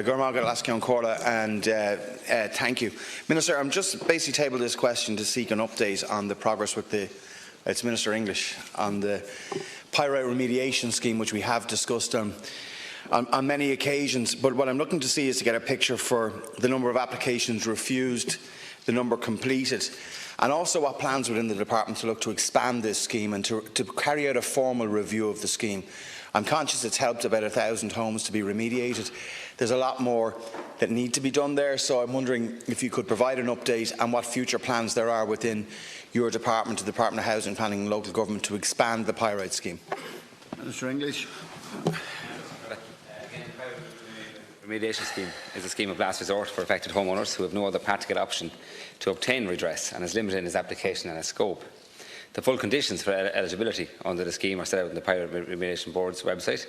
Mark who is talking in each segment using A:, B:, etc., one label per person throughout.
A: Gormaga Lascion Corla, and thank you. Minister, I'm just basically tabled this question to seek an update on the progress with the, it's Minister English, on the pyrite remediation scheme, which we have discussed on many occasions. But what I'm looking to see is to get a picture for the number of applications refused, the number completed, and also what plans within the department to look to expand this scheme and to carry out a formal review of the scheme. I'm conscious it's helped about 1,000 homes to be remediated. There's a lot more that need to be done there, so I'm wondering if you could provide an update on what future plans there are within your department, the Department of Housing, Planning and Local Government, to expand the pyrite scheme.
B: Minister English.
C: The remediation scheme is a scheme of last resort for affected homeowners who have no other practical option to obtain redress and is limited in its application and its scope. The full conditions for eligibility under the scheme are set out on the Pyrite Remediation Board's website.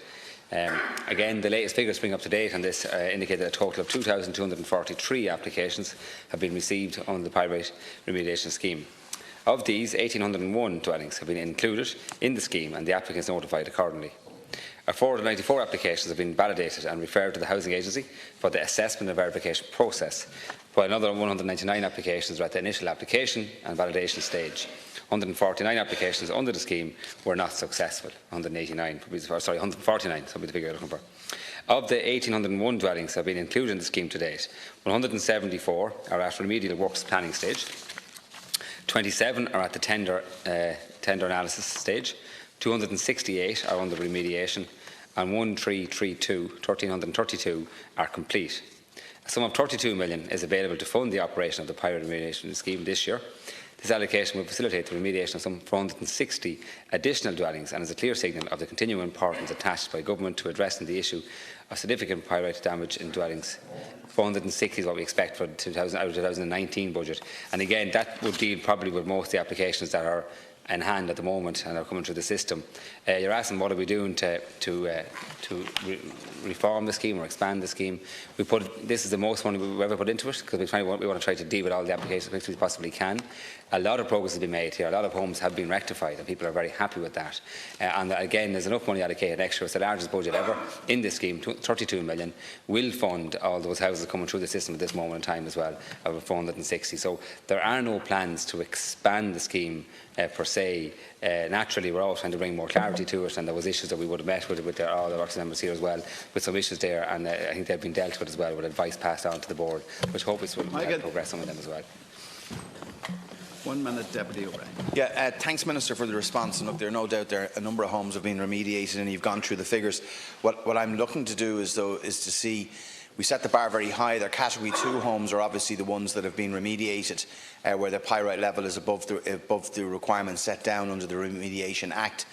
C: Again, the latest figures bring up to date on this indicate that a total of 2,243 applications have been received under the Pyrite Remediation Scheme. Of these, 1,801 dwellings have been included in the scheme and the applicants notified accordingly. 494 applications have been validated and referred to the Housing Agency for the assessment and verification process, while another 199 applications are at the initial application and validation stage. 149 applications under the scheme were not successful. 149, sorry, 149, that'll be the figure you're looking for. Of the 1,801 dwellings that have been included in the scheme to date, 174 are at remedial works planning stage, 27 are at the tender analysis stage, 268 are under remediation, and 1,332 are complete. A sum of 32 million is available to fund the operation of the pyrite remediation scheme this year. This allocation will facilitate the remediation of some 460 additional dwellings and is a clear signal of the continuing importance attached by government to addressing the issue of significant pyrite damage in dwellings. 460 is what we expect for the 2019 budget, and again that would deal probably with most of the applications that are in hand at the moment and are coming through the system. You're asking what are we doing to reform the scheme or expand the scheme. This is the most money we've ever put into it because we want to try to deal with all the applications as quickly as we possibly can. A lot of progress has been made here. A lot of homes have been rectified and people are very happy with that. And again, there's enough money allocated extra. It's the largest budget ever in this scheme. 32 million will fund all those houses coming through the system at this moment in time as well, over 460. So there are no plans to expand the scheme per se. Naturally, we're always trying to bring more clarity to it, and there was issues that we would have met with all the works members here as well, with some issues there, and I think they've been dealt with as well, with advice passed on to the board, which hopefully will progress some of them as well.
B: 1 minute, Deputy O'Brien.
A: Yeah, thanks, Minister, for the response. And look, there are no doubt a number of homes have been remediated, and you've gone through the figures. What I'm looking to do is to see. We set the bar very high. Their Category 2 homes are obviously the ones that have been remediated, where the pyrite level is above the requirements set down under the Remediation Act.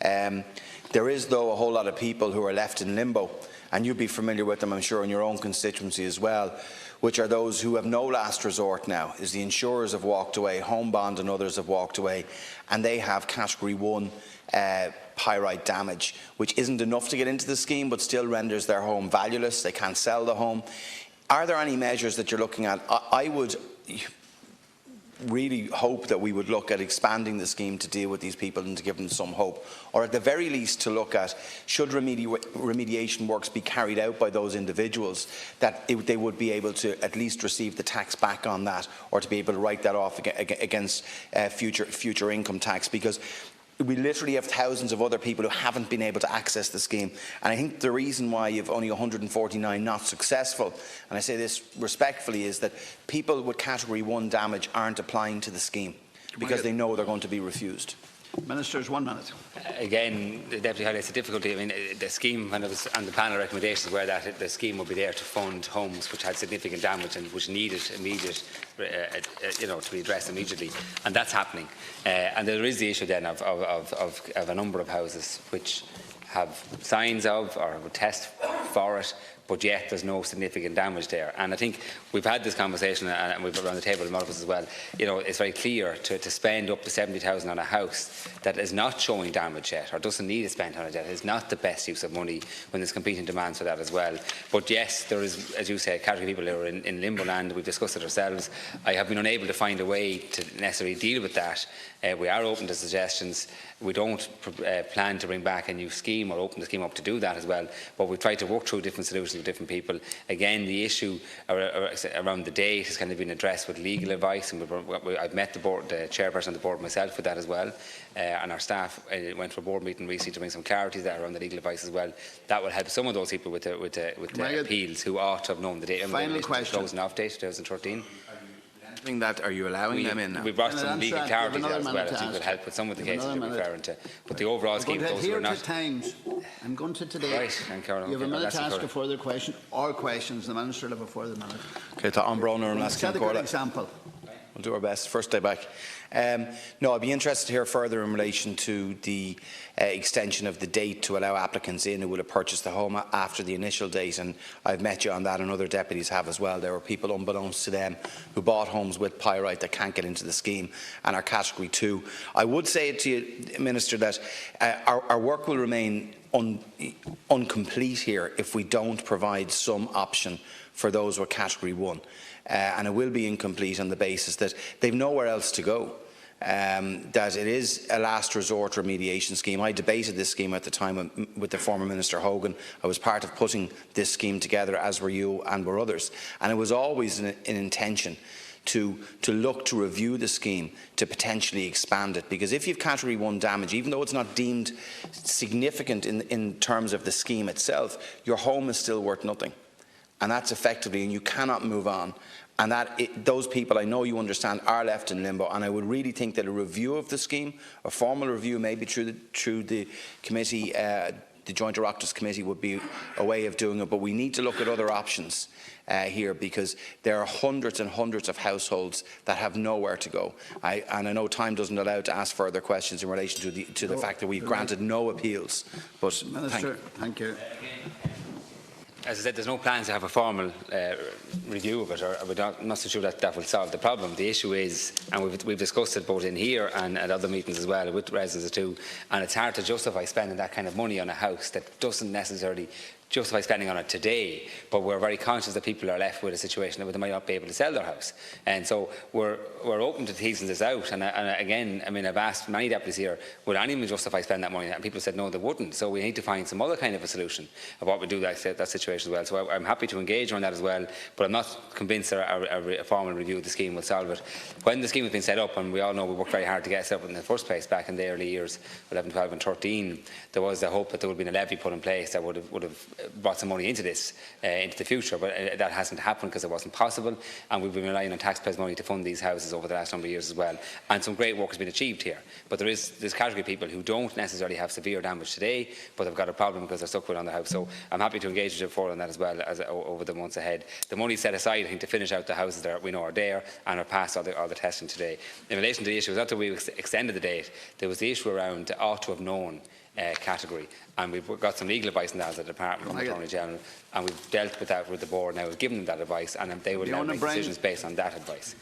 A: There is, though, a whole lot of people who are left in limbo, and you'll be familiar with them, I'm sure, in your own constituency as well, which are those who have no last resort now. Is the insurers have walked away, Home Bond and others have walked away, and they have Category 1 pyrite damage, which isn't enough to get into the scheme but still renders their home valueless. They can't sell the home. Are there any measures that you're looking at? I would really hope that we would look at expanding the scheme to deal with these people and to give them some hope, or at the very least to look at, should remediation works be carried out by those individuals, that they would be able to at least receive the tax back on that, or to be able to write that off against future income tax, because we literally have thousands of other people who haven't been able to access the scheme. And I think the reason why you've only 149 not successful, and I say this respectfully, is that people with Category 1 damage aren't applying to the scheme because they know they're going to be refused.
B: Ministers, 1 minute.
C: Again, the Deputy highlights the difficulty. I mean, the scheme, when it was on the panel recommendations, were that the scheme would be there to fund homes which had significant damage and which needed immediate, to be addressed immediately, and that's happening. And there is the issue then of a number of houses which have signs of or would test for it, but yet there's no significant damage there. And I think we've had this conversation, and we've around the table in Mulfus as well. It's very clear to spend up to 70,000 on a house that is not showing damage yet, or doesn't need it spent on it yet, is not the best use of money when there's competing demands for that as well. But yes, there is, as you say, a category of people who are in limbo land. We've discussed it ourselves. I have been unable to find a way to necessarily deal with that. We are open to suggestions. We don't plan to bring back a new scheme or open the scheme up to do that as well, but we've tried to work through different solutions with different people. Again, the issue around the date has kind of been addressed with legal advice, and I've met the chairperson of the board myself with that as well, and our staff went for a board meeting recently to bring some clarity there around the legal advice as well. That will help some of those people with the appeals who ought to have known the date.
B: Final question.
C: Closing off date 2013.
A: That, are you allowing them in now?
C: We brought some legal clarity there as well. I think will help with some of the cases you're referring to. But the overall scheme, those who are not.
B: I'm going to today.
C: Right, and Carol,
B: you have a minute to ask a further question or questions. The Minister will have a further minute.
A: Okay, to Broner and
B: Set a good example.
A: We'll do our best. First day back. No, I'd be interested to hear further in relation to the extension of the date to allow applicants in who will have purchased the home after the initial date, and I've met you on that, and other deputies have as well. There were people, unbeknownst to them, who bought homes with pyrite that can't get into the scheme and are category 2. I would say to you, Minister, that our work will remain incomplete here if we don't provide some option for those who are category 1. And it will be incomplete on the basis that they've nowhere else to go. That it is a last resort remediation scheme. I debated this scheme at the time with the former Minister Hogan. I was part of putting this scheme together, as were you and were others. And it was always an intention to look to review the scheme to potentially expand it, because if you've category 1 damage, even though it's not deemed significant in terms of the scheme itself, your home is still worth nothing. And that's effectively, and you cannot move on. And those people, I know you understand, are left in limbo. And I would really think that a review of the scheme, a formal review, maybe through the committee, the Joint Oireachtas Committee, would be a way of doing it. But we need to look at other options here, because there are hundreds and hundreds of households that have nowhere to go. And I know time doesn't allow to ask further questions in relation to the fact that we've granted no appeals. But
B: Minister, thank you.
C: As I said, there's no plans to have a formal review of it, or I'm not so sure that will solve the problem. The issue is, and we've discussed it both in here and at other meetings as well with residents too, and it's hard to justify spending that kind of money on a house that doesn't necessarily justify spending on it today, but we're very conscious that people are left with a situation that they might not be able to sell their house. And so we're open to teasing this out. And again, I mean, I've asked many deputies here, would anyone justify spending that money? And people said no, they wouldn't. So we need to find some other kind of a solution of what we do that situation as well. So I'm happy to engage on that as well, but I'm not convinced a formal review of the scheme will solve it. When the scheme has been set up, and we all know we worked very hard to get it set up in the first place back in the early years, 11, 12 and 13, there was the hope that there would have been a levy put in place that would have brought some money into this into the future, but that hasn't happened because it wasn't possible, and we've been relying on taxpayers' money to fund these houses over the last number of years as well, and some great work has been achieved here. But there's category of people who don't necessarily have severe damage today, but they've got a problem because they're stuck with it on their house. So I'm happy to engage with you forward on that as well as over the months ahead. The money set aside, I think, to finish out the houses that we know are there and are past all the testing today. In relation to the issue, after we extended the date, there was the issue around ought to have known category, and we've got some legal advice on that as a department from the Attorney General, and we've dealt with that with the board now. We've given them that advice, and they will now make decisions based on that advice.